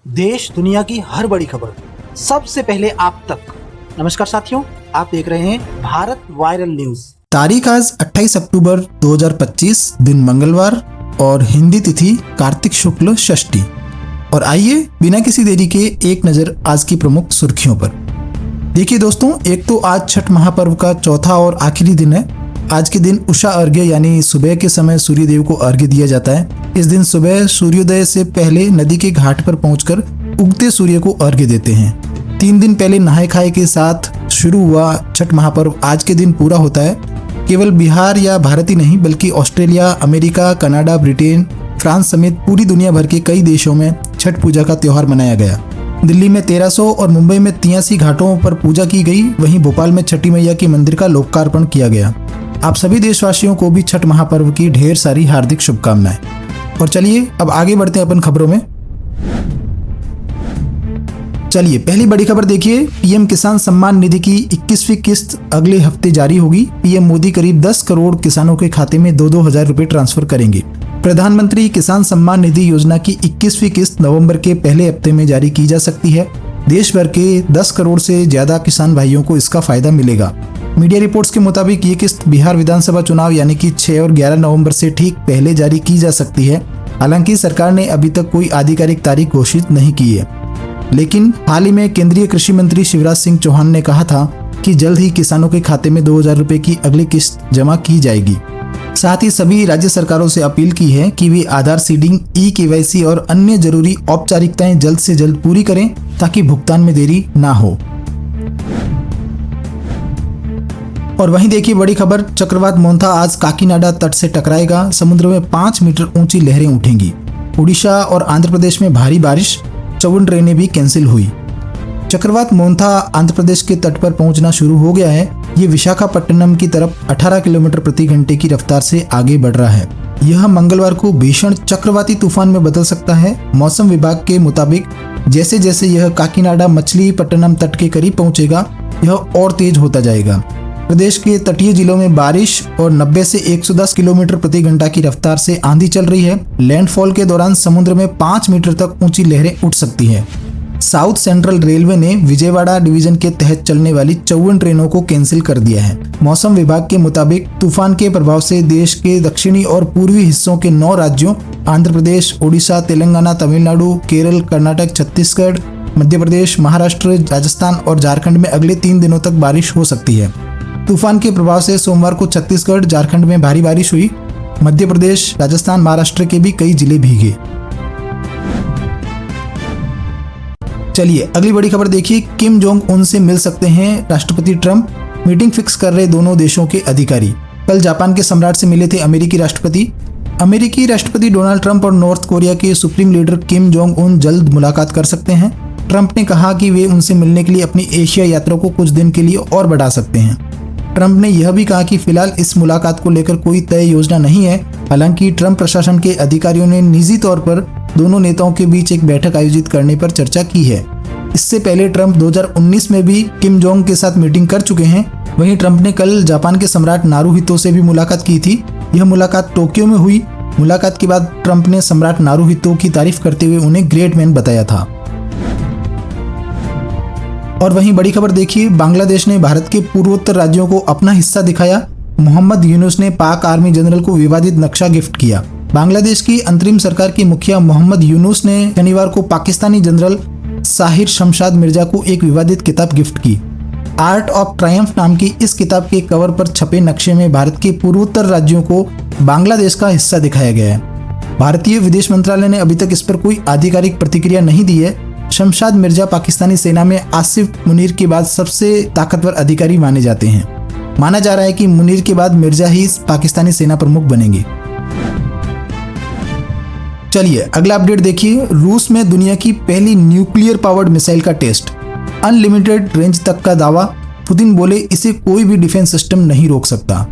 देश दुनिया की हर बड़ी खबर सबसे पहले आप तक। नमस्कार साथियों, आप देख रहे हैं भारत वायरल न्यूज। तारीख आज 28 अक्टूबर 2025, दिन मंगलवार और हिंदी तिथि कार्तिक शुक्ल षष्ठी। और आइए बिना किसी देरी के एक नजर आज की प्रमुख सुर्खियों पर। देखिए दोस्तों, एक तो आज छठ महापर्व का चौथा और आखिरी दिन है। आज के दिन उषा अर्घ्य यानी सुबह के समय सूर्य देव को अर्घ्य दिया जाता है। इस दिन सुबह सूर्योदय से पहले नदी के घाट पर पहुंचकर उगते सूर्य को अर्घ्य देते हैं। 3 दिन पहले नहाय खाए के साथ शुरू हुआ छठ महापर्व आज के दिन पूरा होता है। केवल बिहार या भारत ही नहीं बल्कि Australia, America, Canada, Britain, France समेत पूरी दुनिया भर के कई देशों में छठ पूजा का त्योहार मनाया गया। दिल्ली में 1300 और मुंबई में 83 घाटों पर पूजा की गई। वहीं भोपाल में छठी मैया के मंदिर का लोकार्पण किया गया। आप सभी देशवासियों को भी छठ महापर्व की ढेर सारी हार्दिक शुभकामनाएं। और चलिए अब आगे बढ़ते हैं अपन खबरों में। चलिए पहली बड़ी खबर देखिए, पीएम किसान सम्मान निधि की 21वीं किस्त अगले हफ्ते जारी होगी। पीएम मोदी करीब 10 करोड़ किसानों के खाते में 2-2 हजार रुपए ट्रांसफर करेंगे। प्रधानमंत्री किसान सम्मान निधि योजना की 21वीं किस्त नवंबर के पहले हफ्ते में जारी की जा सकती है। देश भर के 10 करोड़ से ज्यादा किसान भाइयों को इसका फायदा मिलेगा। मीडिया रिपोर्ट्स के मुताबिक ये किस्त बिहार विधानसभा चुनाव यानी कि 6 और 11 नवंबर से ठीक पहले जारी की जा सकती है। हालांकि सरकार ने अभी तक कोई आधिकारिक तारीख घोषित नहीं की है, लेकिन हाल ही में केंद्रीय कृषि मंत्री शिवराज सिंह चौहान ने कहा था कि जल्द ही किसानों के खाते में 2000 रुपए की अगली किस्त जमा की जाएगी। साथ ही सभी राज्य सरकारों से अपील की है कि वे आधार सीडिंग, ई-केवाईसी और अन्य जरूरी औपचारिकताएं जल्द से जल्द पूरी करें ताकि भुगतान में देरी ना हो। और वहीं देखिए बड़ी खबर, चक्रवात मोन्था आज काकीनाडा तट से टकराएगा। समुद्र में 5 मीटर ऊंची लहरें उठेंगी। उड़ीसा और आंध्र प्रदेश में भारी बारिश, 54 ट्रेनें भी कैंसिल हुई। चक्रवात मोन्था आंध्र प्रदेश के तट पर पहुंचना शुरू हो गया है। ये विशाखापट्टनम की तरफ 18 किलोमीटर प्रति घंटे की रफ्तार से आगे बढ़ रहा है। यह मंगलवार को भीषण चक्रवाती तूफान में बदल सकता है। मौसम विभाग के मुताबिक जैसे जैसे यह काकीनाडा मछलीपट्टनम तट के करीब पहुंचेगा, यह और तेज होता जाएगा। प्रदेश के तटीय जिलों में बारिश और 90 से 110 किलोमीटर प्रति घंटा की रफ्तार से आंधी चल रही है। लैंडफॉल के दौरान समुद्र में 5 मीटर तक ऊंची लहरें उठ सकती हैं। साउथ सेंट्रल रेलवे ने विजयवाड़ा डिवीजन के तहत चलने वाली 54 ट्रेनों को कैंसिल कर दिया है। मौसम विभाग के मुताबिक तूफान के प्रभाव से देश के दक्षिणी और पूर्वी हिस्सों के 9 राज्यों आंध्र प्रदेश, उड़ीसा, तेलंगाना, तमिलनाडु, केरल, कर्नाटक, छत्तीसगढ़, मध्य प्रदेश, महाराष्ट्र, राजस्थान और झारखंड में अगले 3 दिनों तक बारिश हो सकती है। तूफान के प्रभाव से सोमवार को छत्तीसगढ़, झारखंड में भारी बारिश हुई। मध्य प्रदेश, राजस्थान, महाराष्ट्र के भी कई जिले भीगे। चलिए अगली बड़ी खबर देखिए, किम जोंग उन से मिल सकते हैं राष्ट्रपति ट्रंप। मीटिंग फिक्स कर रहे दोनों देशों के अधिकारी। कल जापान के सम्राट से मिले थे अमेरिकी राष्ट्रपति। अमेरिकी राष्ट्रपति डोनाल्ड ट्रंप और नॉर्थ कोरिया के supreme leader Kim Jong Un जल्द मुलाकात कर सकते हैं। ट्रंप ने कहा कि वे उनसे मिलने के लिए अपनी एशिया यात्रा को कुछ दिन के लिए और बढ़ा सकते हैं। ट्रंप ने यह भी कहा कि फिलहाल इस मुलाकात को लेकर कोई तय योजना नहीं है। हालांकि ट्रंप प्रशासन के अधिकारियों ने निजी तौर पर दोनों नेताओं के बीच एक बैठक आयोजित करने पर चर्चा की है। इससे पहले ट्रंप 2019 में भी किम जोंग के साथ मीटिंग कर चुके हैं। वहीं ट्रंप ने कल जापान के सम्राट नारुहितो से भी मुलाकात की थी। यह मुलाकात टोक्यो में हुई। मुलाकात के बाद ट्रंप ने सम्राट नारुहितो की तारीफ करते हुए उन्हें ग्रेट मैन बताया था। और वहीं बड़ी खबर देखिए, बांग्लादेश ने भारत के पूर्वोत्तर राज्यों को अपना हिस्सा दिखाया। मोहम्मद यूनुस ने पाक आर्मी जनरल को विवादित नक्शा गिफ्ट किया। बांग्लादेश की अंतरिम सरकार के मुखिया मोहम्मद यूनुस ने शनिवार को पाकिस्तानी जनरल साहिर शमशाद मिर्जा को एक विवादित किताब गिफ्ट की। आर्ट ऑफ ट्रायम्फ नाम की इस किताब के कवर पर छपे नक्शे में भारत के पूर्वोत्तर राज्यों को बांग्लादेश का हिस्सा दिखाया गया है। भारतीय विदेश मंत्रालय ने अभी तक इस पर कोई आधिकारिक प्रतिक्रिया नहीं दी है। शमशाद मिर्जा पाकिस्तानी सेना में आसिफ मुनीर के बाद सबसे ताकतवर अधिकारी माने जाते हैं। माना जा रहा है कि मुनीर के बाद मिर्जा ही पाकिस्तानी सेना प्रमुख बनेंगे। चलिए अगला अपडेट देखिए, रूस में दुनिया की पहली न्यूक्लियर पावर्ड मिसाइल का टेस्ट। अनलिमिटेड रेंज तक का दावा। पुतिन बोले इसे कोई भी डिफेंस सिस्टम नहीं रोक सकता।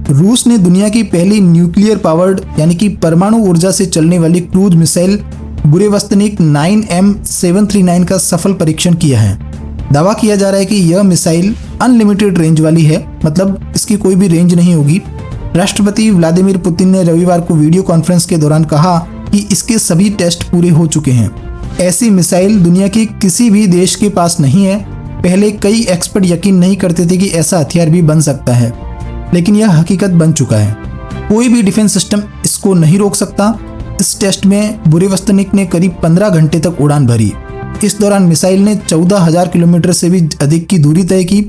रूस ने दुनिया की पहली न्यूक्लियर पावर्ड यानी कि परमाणु ऊर्जा से चलने वाली क्रूज मिसाइल बुरेवस्तनिक 9M739 का सफल परीक्षण किया है। दावा किया जा रहा है कि यह मिसाइल अनलिमिटेड रेंज वाली है, मतलब इसकी कोई भी रेंज नहीं होगी। राष्ट्रपति व्लादिमीर पुतिन ने रविवार को वीडियो कॉन्फ्रेंस के दौरान कहा कि इसके सभी टेस्ट पूरे हो चुके हैं। ऐसी मिसाइल दुनिया की किसी भी देश के पास नहीं है। पहले कई एक्सपर्ट यकीन नहीं करते थे कि ऐसा हथियार भी बन सकता है, लेकिन यह हकीकत बन चुका है। कोई भी डिफेंस सिस्टम इसको नहीं रोक सकता। इस टेस्ट में बुरेवस्तनिक ने करीब 15 घंटे तक उड़ान भरी। इस दौरान मिसाइल ने 14,000 किलोमीटर से भी अधिक की दूरी तय की।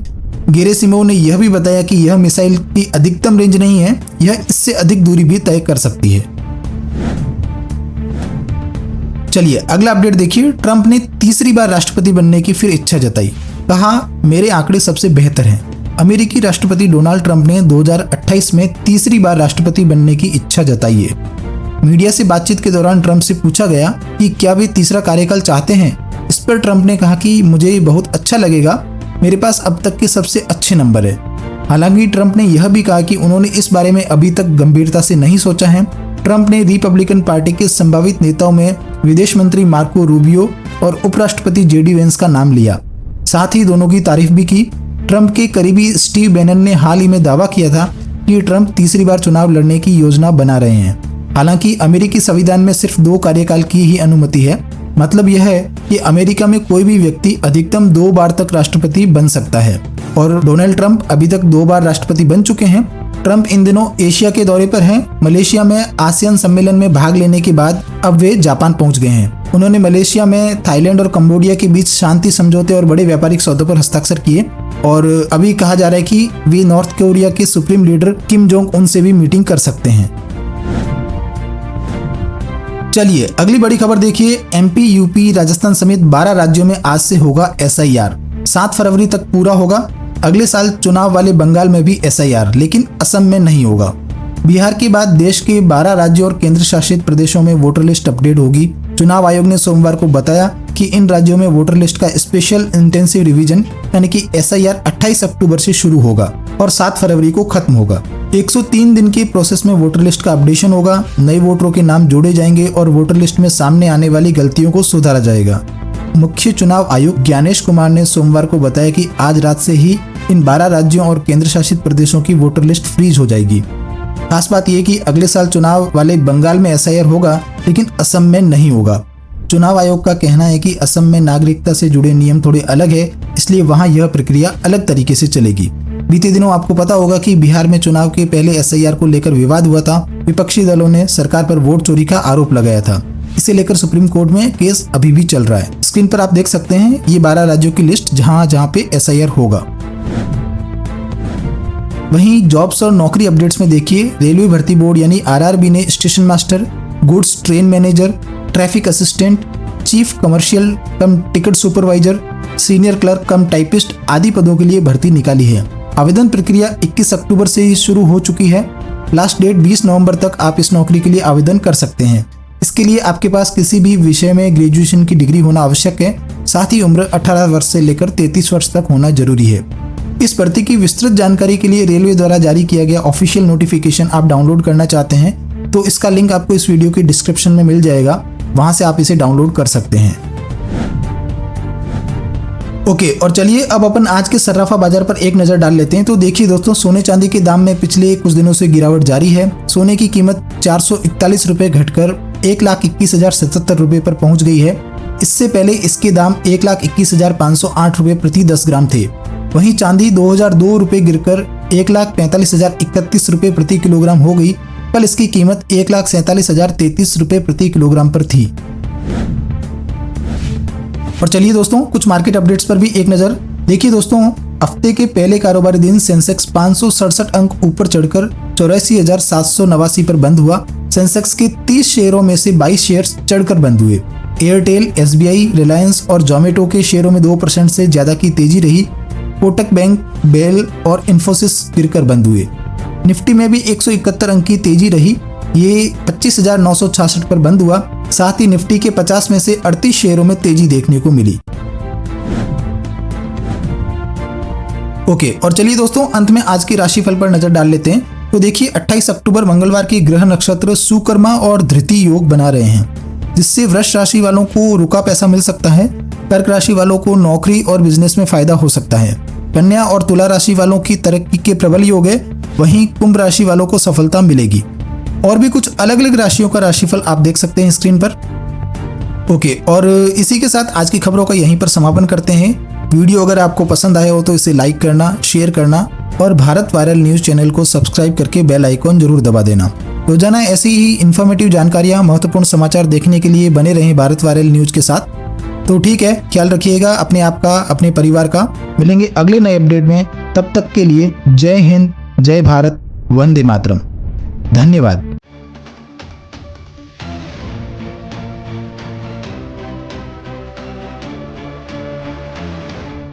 गेरेसिमोव ने यह भी बताया कि यह मिसाइल की अधिकतम रेंज नहीं है, यह इससे अधिक दूरी भी तय कर सकती है। चलिए अगला अपडेट देखिए। ट्रंप ने तीसरी बार राष्ट्रपति बनने की फिर इच्छा जताई। कहा, मेरे आंकड़े सबसे बेहतर हैं। अमेरिकी राष्ट्रपति डोनाल्ड ट्रंप ने 2028 में तीसरी बार राष्ट्रपति बनने की इच्छा जताई है। मीडिया से बातचीत के दौरान ट्रंप से पूछा गया कि क्या वे तीसरा कार्यकाल चाहते हैं। इस पर ट्रंप ने कहा कि मुझे बहुत अच्छा लगेगा, मेरे पास अब तक के सबसे अच्छे नंबर है। हालांकि ट्रंप ने यह भी कहा कि उन्होंने इस बारे में अभी तक गंभीरता से नहीं सोचा है। ट्रंप ने रिपब्लिकन पार्टी के संभावित नेताओं में विदेश मंत्री मार्को रूबियो और उपराष्ट्रपति जेडी वेंस का नाम लिया। साथ ही दोनों की तारीफ भी की। ट्रंप के करीबी स्टीव बैनन ने हाल ही में दावा किया था कि ट्रंप तीसरी बार चुनाव लड़ने की योजना बना रहे हैं। हालांकि अमेरिकी संविधान में सिर्फ 2 कार्यकाल की ही अनुमति है। मतलब यह है कि अमेरिका में कोई भी व्यक्ति अधिकतम 2 बार तक राष्ट्रपति बन सकता है और डोनाल्ड ट्रंप अभी तक 2 बार राष्ट्रपति बन चुके हैं। ट्रंप इन दिनों एशिया के दौरे पर हैं। मलेशिया में आसियान सम्मेलन में भाग लेने के बाद अब वे जापान पहुंच गए हैं। उन्होंने मलेशिया में थाईलैंड और कंबोडिया के बीच शांति समझौते और बड़े व्यापारिक सौदों पर हस्ताक्षर किए और अभी कहा जा रहा है कि वे नॉर्थ कोरिया के supreme leader Kim Jong Un से भी मीटिंग कर सकते हैं। चलिए अगली बड़ी खबर देखिए। एमपी, यूपी, राजस्थान समेत 12 राज्यों में आज से होगा SIR। 7 फरवरी तक पूरा होगा। अगले साल चुनाव वाले बंगाल में भी SIR, लेकिन असम में नहीं होगा। बिहार के बाद देश के 12 राज्यों और केंद्र शासित प्रदेशों में वोटर लिस्ट अपडेट होगी। चुनाव आयोग ने सोमवार को बताया कि इन राज्यों में वोटर लिस्ट का स्पेशल इंटेंसिव रिवीजन यानी कि SIR 28 अक्टूबर से शुरू होगा और 7 फरवरी को खत्म होगा। 103 दिन के प्रोसेस में वोटर लिस्ट का अपडेशन होगा। नए वोटरों के नाम जोड़े जाएंगे और वोटर लिस्ट में सामने आने वाली गलतियों को सुधारा जाएगा। मुख्य चुनाव आयुक्त ज्ञानेश कुमार ने सोमवार को बताया कि आज रात से ही इन 12 राज्यों और केंद्र शासित प्रदेशों की वोटर लिस्ट फ्रीज हो जाएगी। खास बात यह कि अगले साल चुनाव वाले बंगाल में SIR होगा, लेकिन असम में नहीं होगा। चुनाव आयोग का कहना है कि असम में नागरिकता से जुड़े नियम थोड़े अलग है, इसलिए वहां यह प्रक्रिया अलग तरीके से चलेगी। बीते दिनों आपको पता होगा कि बिहार में चुनाव के पहले SIR को लेकर विवाद हुआ था। विपक्षी दलों ने सरकार पर वोट चोरी का आरोप लगाया था। इसे लेकर सुप्रीम कोर्ट में केस अभी भी चल रहा है। स्क्रीन पर आप देख सकते हैं ये 12 राज्यों की लिस्ट जहां पे SIR होगा। वहीं जॉब्स और नौकरी अपडेट्स में देखिए। रेलवे भर्ती बोर्ड यानी RRB ने station master, goods train manager, traffic assistant, chief commercial कम टिकट सुपरवाइजर, सीनियर क्लर्क कम टाइपिस्ट आदि पदों के लिए भर्ती निकाली है। आवेदन प्रक्रिया 21 अक्टूबर से ही शुरू हो चुकी है। लास्ट डेट 20 नवंबर तक आप इस नौकरी के लिए आवेदन कर सकते हैं। इसके लिए आपके पास किसी भी विषय में ग्रेजुएशन की डिग्री होना आवश्यक है। साथ ही उम्र 18 वर्ष से लेकर 33 वर्ष तक होना जरूरी है। इस भर्ती की विस्तृत जानकारी के लिए रेलवे द्वारा जारी किया गया ऑफिशियल नोटिफिकेशन आप डाउनलोड करना चाहते हैं तो इसका लिंक आपको इस वीडियो की डिस्क्रिप्शन में मिल जाएगा, वहां से आप इसे डाउनलोड कर सकते हैं। ओके, और चलिए अब अपन आज के सर्राफा बाजार पर एक नजर डाल लेते हैं। तो देखिए दोस्तों, सोने चांदी के दाम में पिछले कुछ दिनों से गिरावट जारी है। सोने की कीमत 441 रुपए घटकर 1,21,077 रुपए पर पहुंच गई है। इससे पहले इसके दाम 1,21,508 रुपए प्रति 10 ग्राम थे। वहीं चांदी 2,002 रुपए गिरकर 1,45,031 रुपए प्रति किलोग्राम हो गई। कल इसकी कीमत 1,47,033 रुपए प्रति किलोग्राम पर थी। और चलिए दोस्तों, कुछ मार्केट अपडेट्स पर भी एक नजर। देखिए दोस्तों, हफ्ते के पहले कारोबारी दिन सेंसेक्स 567 अंक ऊपर चढ़कर 84,789 पर बंद हुआ। सेंसेक्स के 30 शेयरों में से 22 शेयर्स चढ़कर बंद हुए। एयरटेल, SBI, रिलायंस और जोमेटो के शेयरों में 2% से ज्यादा की तेजी रही। कोटक बैंक, बेल और इन्फोसिस गिरकर बंद हुए। निफ्टी में भी 171 अंक की तेजी रही। ये 25,966 पर बंद हुआ। साथ ही निफ्टी के 50 में से 38 शेयरों में तेजी देखने को मिली। ओके, और चलिए दोस्तों, अंत में आज की राशिफल पर नजर डाल लेते हैं। तो देखिए, 28 अक्टूबर मंगलवार की ग्रह नक्षत्र सुकर्मा और धृति योग बना रहे हैं, जिससे वृष राशि वालों को रुका पैसा मिल सकता है। कर्क राशि वालों को नौकरी और बिजनेस में फायदा हो सकता है। कन्या और तुला राशि वालों की तरक्की के प्रबल योग है। वहीं कुंभ राशि वालों को सफलता मिलेगी। और भी कुछ अलग अलग राशियों का राशिफल आप देख सकते हैं स्क्रीन पर। ओके, और इसी के साथ आज की खबरों का यहीं पर समापन करते हैं। वीडियो अगर आपको पसंद आया हो तो इसे लाइक करना, शेयर करना और भारत वायरल न्यूज़ चैनल को सब्सक्राइब करके बेल आइकॉन जरूर दबा देना। रोजाना ऐसी ही इन्फॉर्मेटिव जानकारियाँ, महत्वपूर्ण समाचार देखने के लिए बने रहें भारत वायरल न्यूज़ के साथ। तो ठीक है, ख्याल रखिएगा अपने आप का, अपने परिवार का। मिलेंगे अगले नए अपडेट में, तब तक के लिए जय हिंद, जय भारत, वंदे मातरम। धन्यवाद।